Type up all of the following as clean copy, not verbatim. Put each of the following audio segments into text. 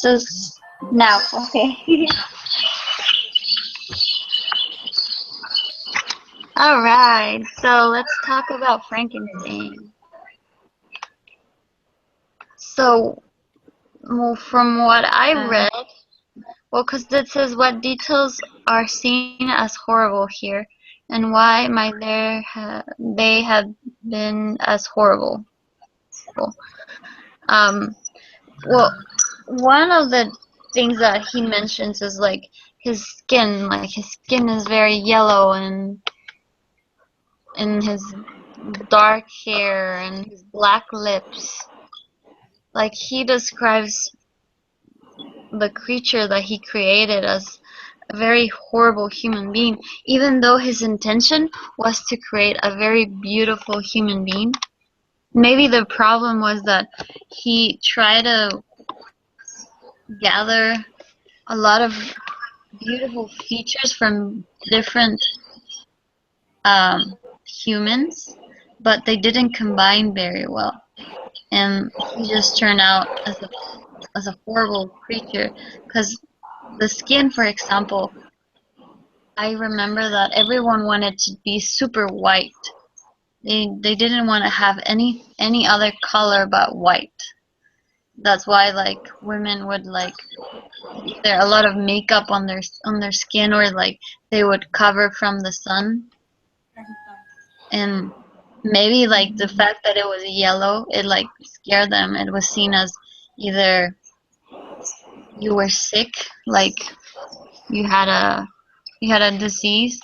Just now, okay. All right, so let's talk about Frankenstein. So, well, from what I read, well, because it says what details are seen as horrible here, and why might they have been as horrible? Um, well, one of the things that he mentions is like his skin. Like his skin is very yellow, and his dark hair and his black lips. Like he describes the creature that he created as a very horrible human being, even though his intention was to create a very beautiful human being. Maybe the problem was that he tried to gather a lot of beautiful features from different humans, but they didn't combine very well, and he just turned out as a horrible creature. Because the skin, for example, I remember that everyone wanted to be super white. They didn't want to have any other color but white. That's why like women would like either a lot of makeup on their skin, or like they would cover from the sun. And maybe like the fact that it was yellow, it like scared them. It was seen as either you were sick, like you had a disease,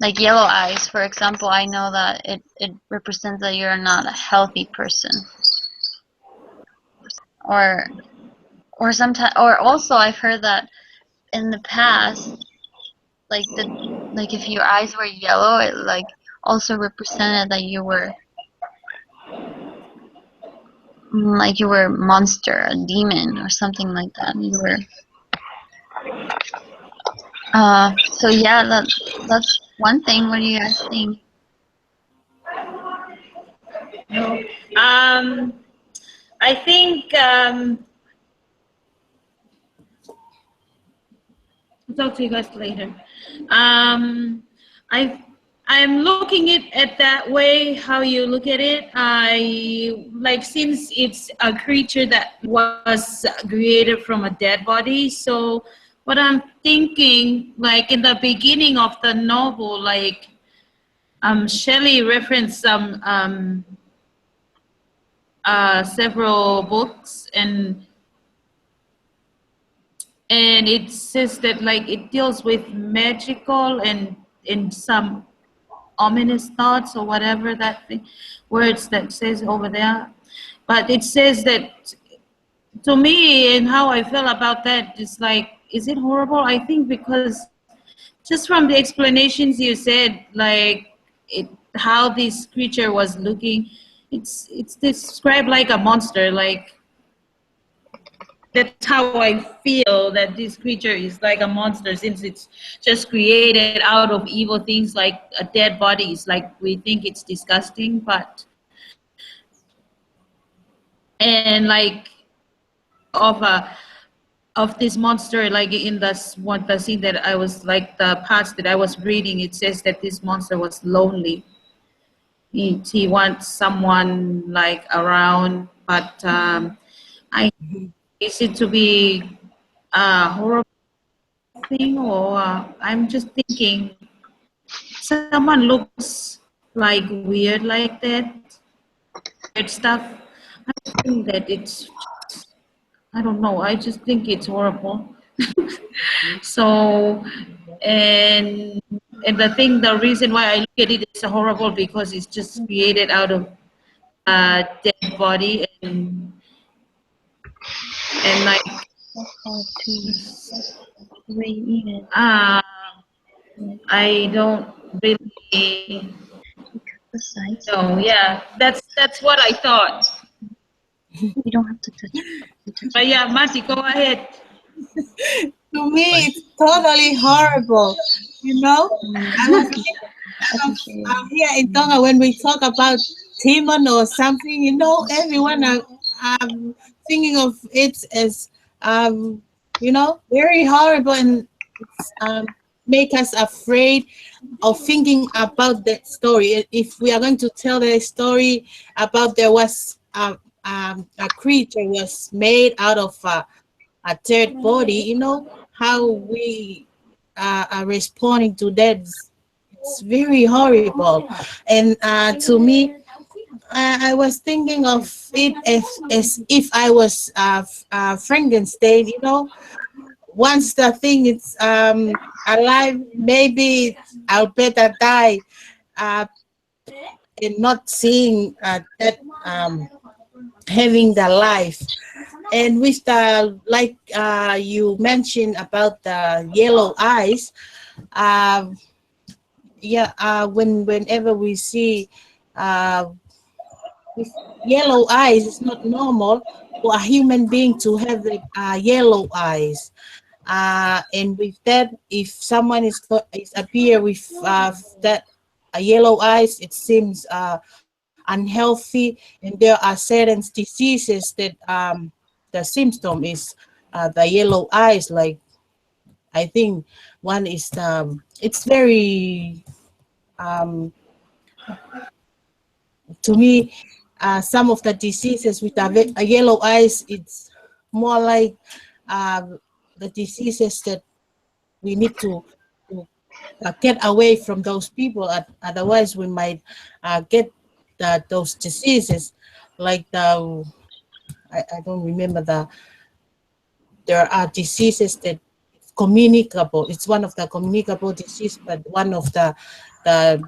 like yellow eyes, for example. I know that it represents that you're not a healthy person. Or sometimes, or also I've heard that in the past, like if your eyes were yellow, it like also represented that you were like you were a monster, a demon, or something like that. You were so yeah, that's one thing. What do you guys think? I think I'll talk to you guys later. I'm looking at that way, how you look at it. I like, since it's a creature that was created from a dead body. So what I'm thinking, like in the beginning of the novel, like Shelley referenced some several books, and it says that like it deals with magical and in some ominous thoughts or whatever that words that says over there. But it says that, to me, and how I feel about that is like, is it horrible? I think because just from the explanations you said, like how this creature was looking, it's described like a monster. Like that's how I feel, that this creature is like a monster, since it's just created out of evil things, like a dead body. Is like, we think it's disgusting, but and like of a of this monster, like in the scene that I was like, the parts that I was reading, it says that this monster was lonely. He wants someone like around, but I is it to be a horrible thing, or I'm just thinking someone looks like weird like that, weird stuff. I think that it's, I don't know, I just think it's horrible. So, and the reason why I look at it as horrible, because it's just created out of a dead body, and like The way you eat it. I don't really The sides. know. Yeah, that's what I thought. You don't have to touch it. But yeah, Mati, go ahead. To me, it's totally horrible. You know, I was thinking of, here in Tonga, when we talk about demon or something, you know, everyone are thinking of it as um, very horrible, and it's make us afraid of thinking about that story. If we are going to tell the story about there was a creature was made out of a dead body, how we are responding to that. It's very horrible, and to me, I was thinking of it as if I was Frankenstein. Once the thing is alive, maybe I'll better die uh, in not seeing that having the life. And with the like you mentioned about the yellow eyes, uh, yeah, whenever we see uh, with yellow eyes, it's not normal for a human being to have the yellow eyes. And with that, if someone is appear with that yellow eyes, it seems unhealthy, and there are certain diseases that the symptom is the yellow eyes. Like I think one is it's very um, to me some of the diseases with a yellow eyes. It's more like the diseases that we need to get away from those people. Otherwise, we might get those diseases, like I don't remember there are diseases that it's communicable. It's one of the communicable disease, but one of the the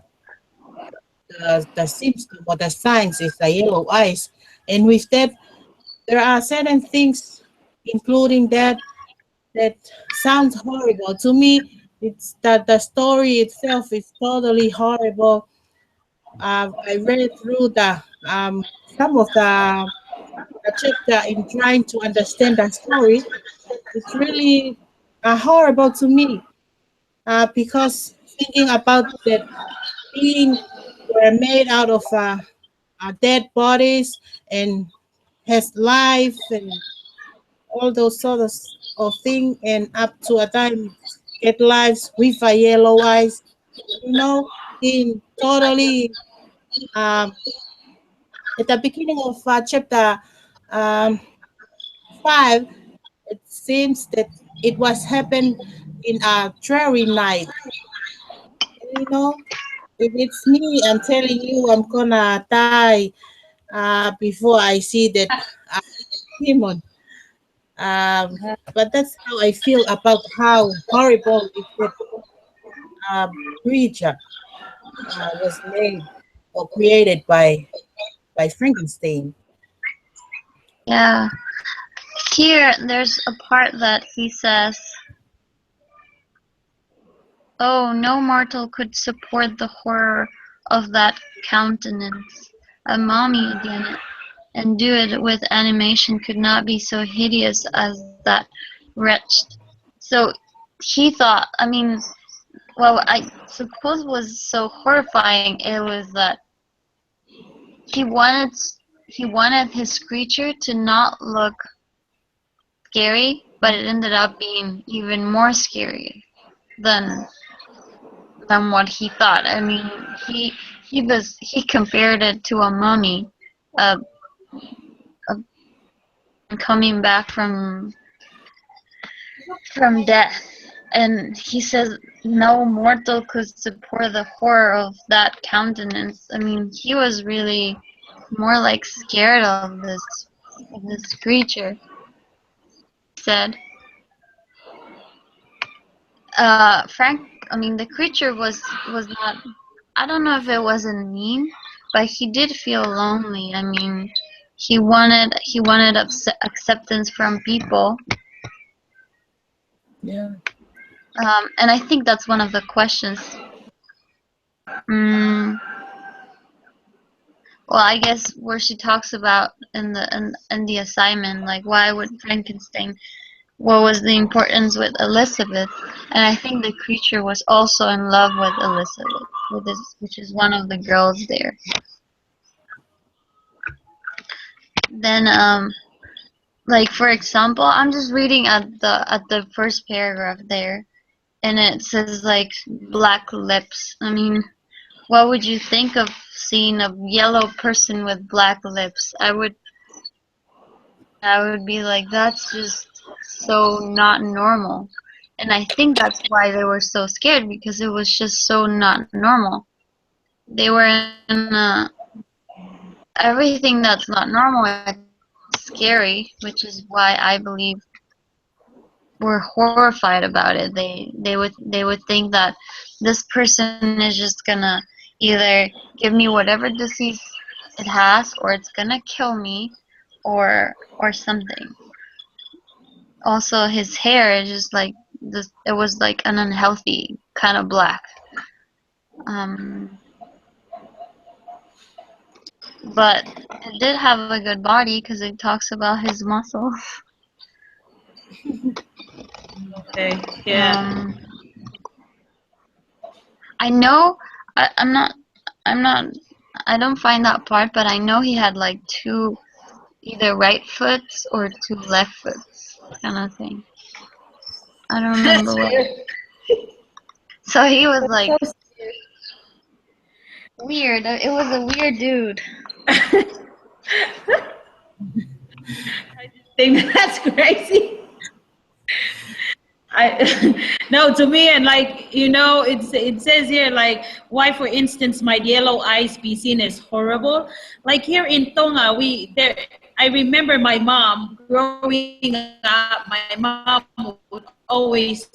symptom or the signs is the yellow eyes. And with that, there are certain things, including that sounds horrible to me. It's that the story itself is totally horrible. I read through the some of the chapter in trying to understand the story. It's really horrible to me because thinking about that being were made out of dead bodies and has life and all those sort of thing, and up to a time get lives with a yellow eyes, in totally um, at the beginning of chapter um, 5, it seems that it was happened in a dreary night. If it's me, I'm telling you, I'm gonna die before I see that demon. But that's how I feel about how horrible is that uh, creature was made or created by Frankenstein. Yeah. Here, there's a part that he says, "Oh, no mortal could support the horror of that countenance. A mummy again, and do it with animation could not be so hideous as that wretched." So he thought, I mean, well, I suppose was so horrifying. It was that he wanted he wanted his creature to not look scary, but it ended up being even more scary than than what he thought. I mean, he compared it to a mummy, uh, coming back from death, and he says no mortal could support the horror of that countenance. I mean, he was really more like scared of this creature. He said, Frank. I mean, the creature was not. I don't know if it wasn't mean, but he did feel lonely. I mean, he wanted acceptance from people, Yeah. and I think that's one of the questions. Mm, well, I guess where she talks about in the assignment, like why would Frankenstein? What was the importance with Elizabeth? And I think the creature was also in love with Elizabeth, which is one of the girls there. Then Like for example, I'm just reading at the first paragraph there, and it says like black lips. I mean, what would you think of seeing a yellow person with black lips? I would be like, that's just so not normal. And I think that's why they were so scared because it was just so not normal. They were in everything that's not normal is scary, which is why I believe were horrified about it. They would think that this person is just gonna either give me whatever disease it has, or it's gonna kill me, or something. Also, his hair is just like this. It was like an unhealthy kind of black. Um, but it did have a good body because it talks about his muscles. Okay. Yeah. Um, I know I'm not I'm not I don't find that part, but I know he had like two either right foots or two left foots kind of thing. I don't remember That's what. scary. So he was That's like so weird. It was a weird dude. scary. I just think that's crazy. I no, to me, and like it says here like, why for instance might yellow eyes be seen as horrible? Like here in Tonga, we there. I remember my mom growing up. My mom would always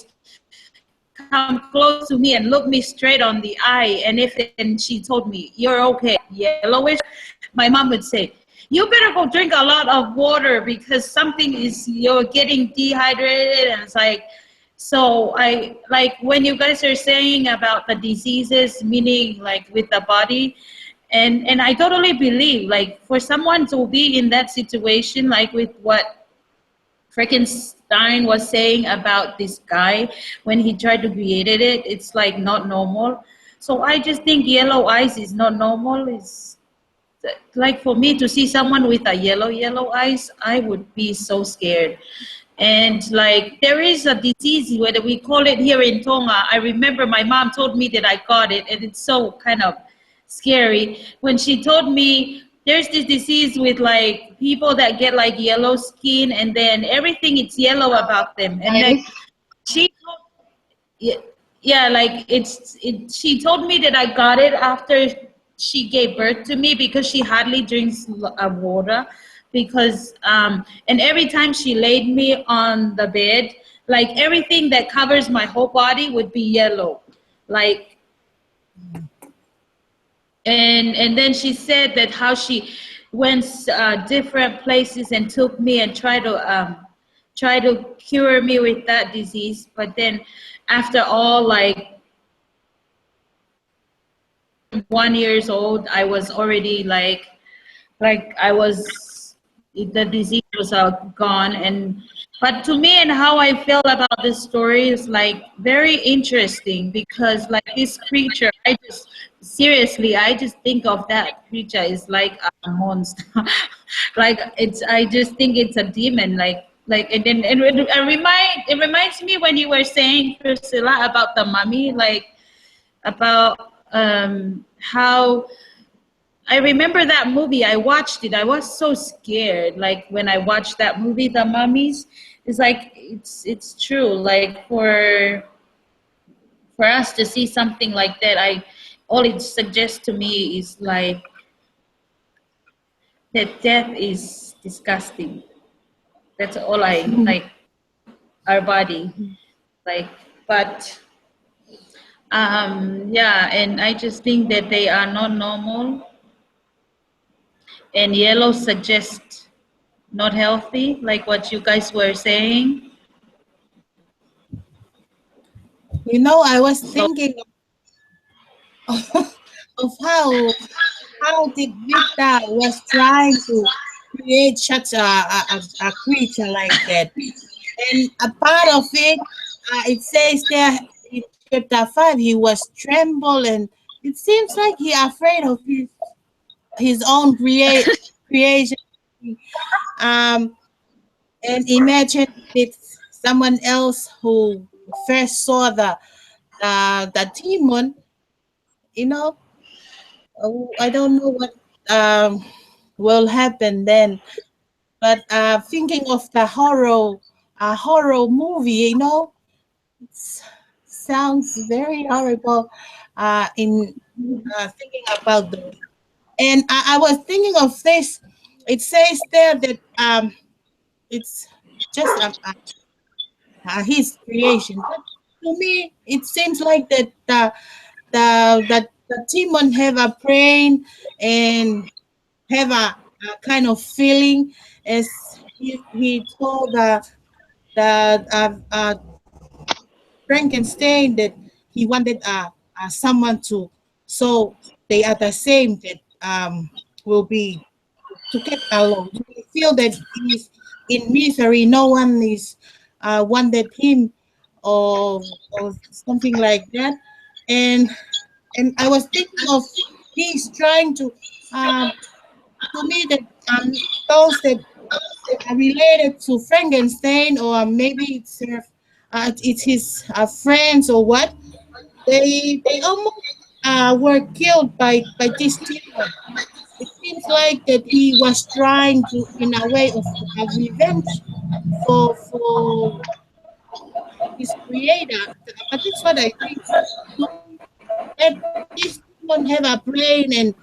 come close to me and look me straight on the eye, and if then she told me you're okay, yellowish, my mom would say, you better go drink a lot of water because something is you're getting dehydrated, and it's like. So I like when you guys are saying about the diseases, meaning like with the body, and I totally believe like for someone to be in that situation, like with what Frankenstein was saying about this guy when he tried to create it, it's like not normal. So I just think yellow eyes is not normal. It's like for me to see someone with a yellow eyes, I would be so scared. And like there is a disease, whether we call it here in Tonga. I remember my mom told me that I got it, and it's so kind of scary when she told me there's this disease with like people that get like yellow skin, and then everything it's yellow about them. And like Nice. she yeah, yeah, like she told me that I got it after she gave birth to me because she hardly drinks water because and every time she laid me on the bed, like everything that covers my whole body would be yellow, like. And then she said that how she went different places and took me and try to cure me with that disease, but then after all, like 1 years old, I was already like I was the disease was gone. And but to me, and how I feel about this story is like very interesting because like this creature, I just seriously I just think of that creature is like a monster. Like it's I just think it's a demon, like and then it reminds me when you were saying, Priscilla, about the mummy, like about how I remember that movie. I watched it. I was so scared. Like when I watched that movie, The Mummies, it's like it's true. Like for us to see something like that, I all it suggests to me is like that death is disgusting. That's all I like our body. Like but yeah, and I just think that they are not normal, and yellow suggests not healthy, like what you guys were saying. I was So thinking of how did Victor was trying to create such a creature like that. And a part of it, it says there in chapter 5, he was tremble, and it seems like he afraid of his own creation. Um, And imagine it's someone else who first saw the demon, you know. I don't know what um, will happen then. But thinking of the horror movie, you know, it sounds very horrible. In thinking about those, and I was thinking of this. It says there that it's just his creation, but to me, it seems like that the demon have a brain and have a kind of feeling, as he told the Frankenstein that he wanted someone to, so they are the same, that will be to get along. He feel that he's in misery. No one is wanted him, or something like that. And I was thinking of, he's trying to me that those that are related to Frankenstein, or maybe it's his friends or what. They almost were killed by this demon. It seems like that he was trying to, in a way of revenge for his creator. But that's what I think. To me, that this demon have a brain and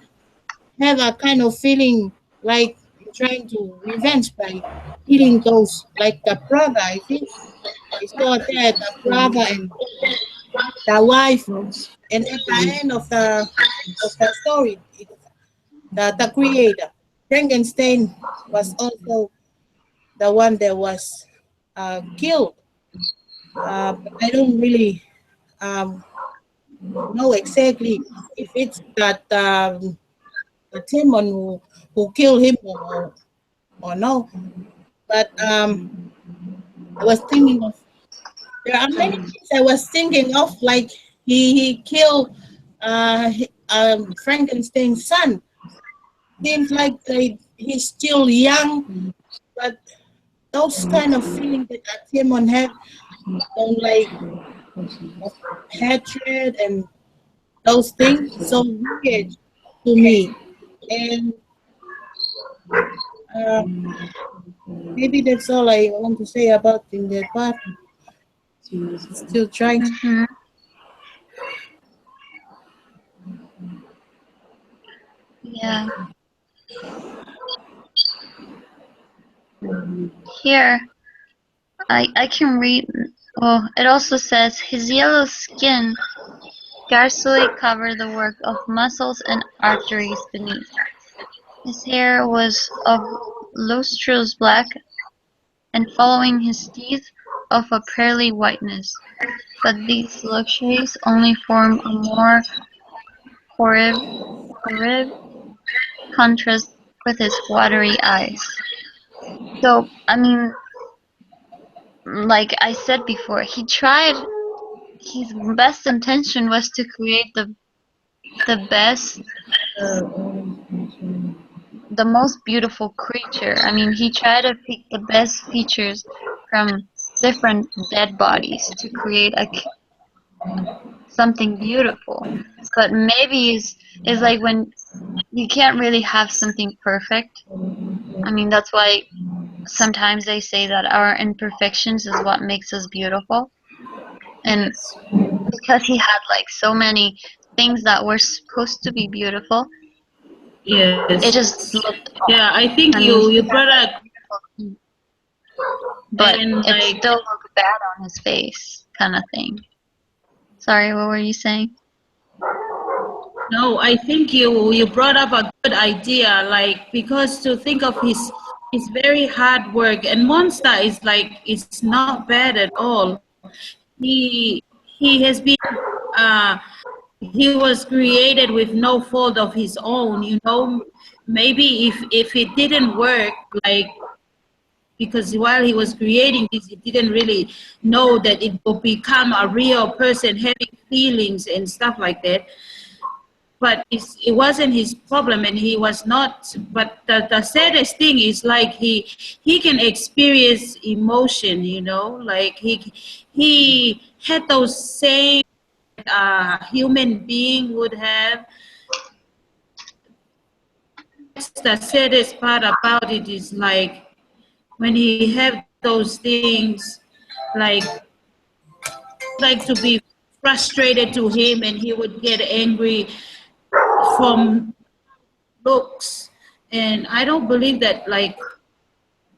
have a kind of feeling like trying to revenge by killing those, like the brother. I think I saw that the brother and the wife, and at the end of the story, the creator Frankenstein was also the one that was killed. But I don't really know exactly if it's that the demon who killed him, or no. But I was thinking of, there are many things I was thinking of, like he killed Frankenstein's son. Seems like he's still young, but those kind of feelings that Timon had, don't like, of hatred and those things, so weird to me. And uh, maybe that's all I want to say about in that part. Still trying to. Mhm. Yeah. Here, I can read. Well, it also says his yellow skin scarcely covered the work of muscles and arteries beneath. His hair was of lustrous black, and following his teeth of a pearly whiteness. But these luxuries only form a more horrid contrast with his watery eyes. So, I mean, like I said before, he tried. His best intention was to create the best, the most beautiful creature. I mean, he tried to pick the best features from different dead bodies to create something beautiful. But maybe is like when you can't really have something perfect. I mean, that's why sometimes they say that our imperfections is what makes us beautiful. And because he had like so many things that were supposed to be beautiful, it just Yes. looked off. Yeah, I think I mean, he you had brought like up, beautiful teeth, but and it like, still looked bad on his face, kind of thing. Sorry, what were you saying? no, I think you brought up a good idea, like, because to think of his very hard work, and Monster is like, it's not bad at all. He has been uh he was created with no fault of his own, you know. Maybe if it didn't work, like, because while he was creating this, he didn't really know that it would become a real person having feelings and stuff like that. but it wasn't his problem, and he was not. But the saddest thing is like he can experience emotion, you know, like he had those same human being would have. That's the saddest part about it is like when he have those things, like to be frustrated to him, and he would get angry from looks. And I don't believe that like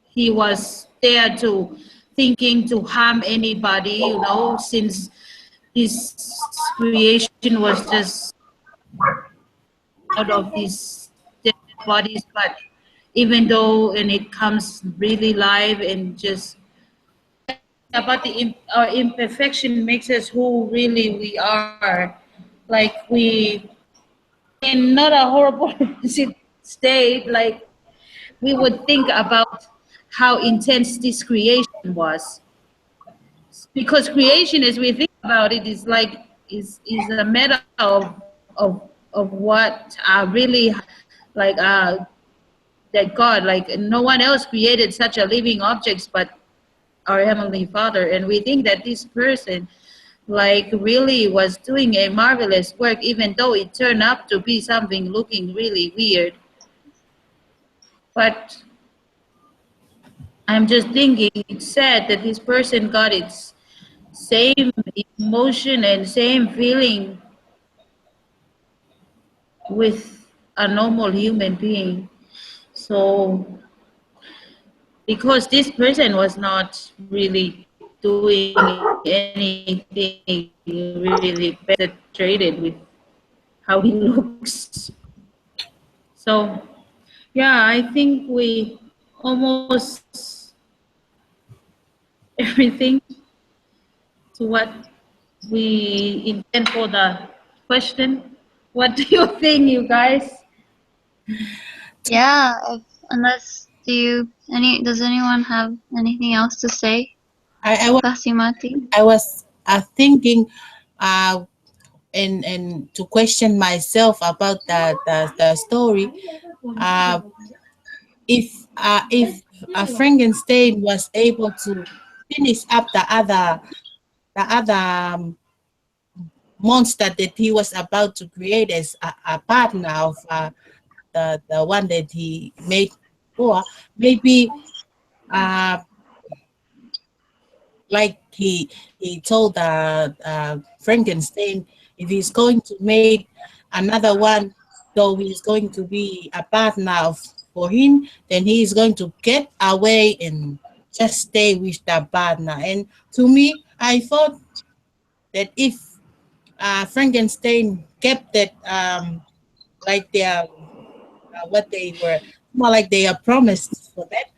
he was there to thinking to harm anybody, you know, since this creation was just out of these dead bodies. But even though, and it comes really live and just, yeah, but our imperfection makes us who really we are. Like we in not a horrible state, like we would think about how intense this creation was. Because creation, as we think about it, is like is a matter of what really like that God, like no one else created such a living objects but our heavenly Father. And we think that this person like really was doing a marvelous work, even though it turned out to be something looking really weird. But I'm just thinking it's sad that this person got its same emotion and same feeling with a normal human being. So because this person was not really doing anything really penetrated with how he looks. So yeah, I think we almost everything to what we intend for the question. What do you think, you guys? Yeah, unless does anyone have anything else to say? I was Kasimati? thinking uh, and to question myself about the story. Uh, if Frankenstein was able to finish up the other monster that he was about to create as a partner of the one that he made before, maybe uh, like he told Frankenstein, if he's going to make another one, so he's going to be a partner for him, then he is going to get away and just stay with the partner. And to me, I thought that if Frankenstein kept that like their what they were more like they are promised for that,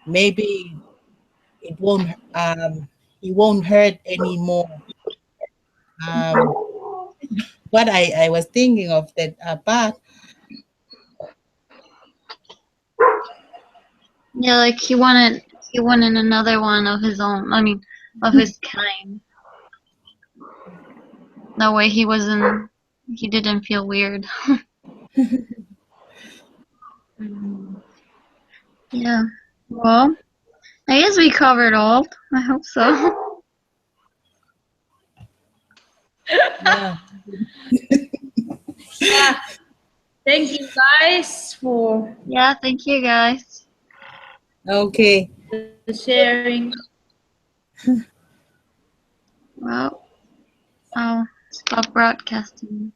maybe it won't he won't hurt anymore. Um, what I was thinking of that part. Yeah, like he wanted another one of his own. I mean, of his kind. That way he didn't feel weird. Yeah. Well, I guess we covered all. I hope so. Yeah. Yeah. Thank you guys for Yeah, thank you guys. Okay. the sharing. Well, I'll stop broadcasting.